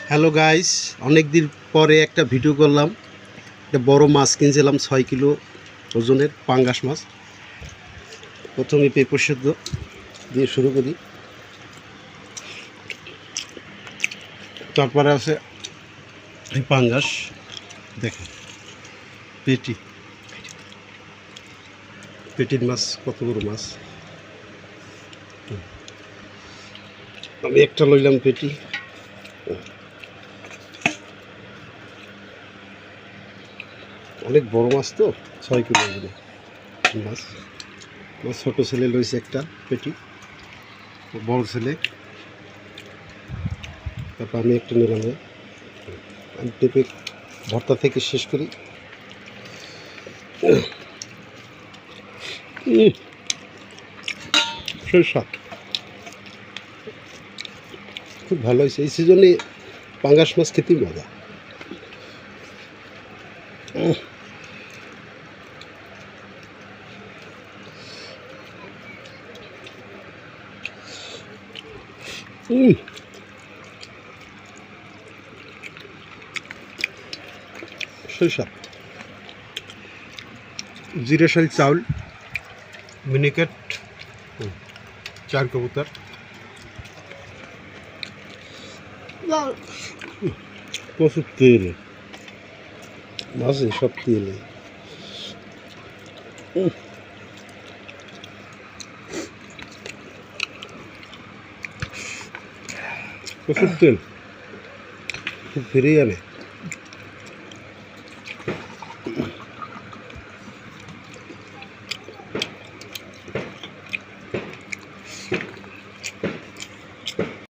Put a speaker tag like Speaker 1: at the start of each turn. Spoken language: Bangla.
Speaker 1: হ্যালো গাইস, অনেক দিন পরে একটা ভিডিও করলাম। একটা বড় মাছ কিনছিলাম 6 কিলো ওজনের পাঙ্গাস মাছ। প্রথমে পেঁপে সেদ্ধ দিয়ে শুরু করি, তারপরে আছে এই পাঙ্গাস। দেখেন পেটির মাছ, কত বড় মাছ। আমি একটা লইলাম পেটি। অনেক বড় মাছ তো, 6 কিলো ওজনের মাছ। আমার ছোটো ছেলে লইছে একটা পেটি, বড় ছেলে, তারপর আমি একটা নিলাম। আমি পেঁপে ভর্তা থেকে শেষ করি। স্বাদ খুব ভালো হয়েছে। এই সিজনে পাঙ্গাস মাছ খেতেই মজা। স্বাদ। জিরেশাল চাউল, মিনিকেট, 4 কবুতর, প্রচুর তেল, মাঝে সব তেলে। প্রচুর তেল, খুব ফিরিয়ে আনে।